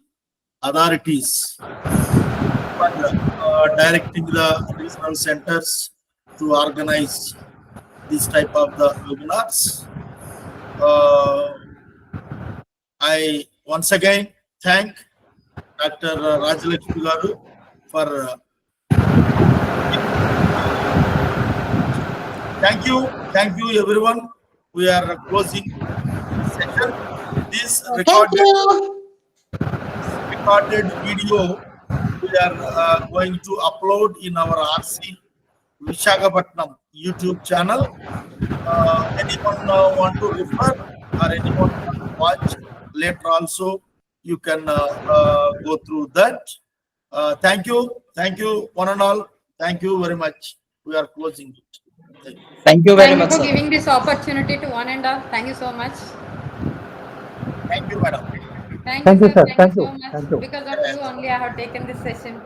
S1: authorities for directing the regional centers to organize this type of the webinars. I once again thank Dr. Rajalakshmi garu for thank you everyone. We are closing this session. This
S6: Thank you.
S1: recorded video we are going to upload in our RC Visakhapatnam YouTube channel. Anyone want to refer or anyone want to watch later also, you can go through that. Thank you one and all. Thank you very much. We are closing it. Thank you.
S3: Thank you very
S2: Thank you
S3: much,
S2: for
S3: sir.
S2: giving this opportunity to one and all. Thank you so much.
S1: Thank you, madam.
S2: Thank
S7: Thank
S2: you,
S7: you,
S2: sir.
S7: sir.
S2: Thank
S7: Thank
S2: you
S7: you.
S2: so much.
S7: Thank you.
S2: Because of you only I have taken this session.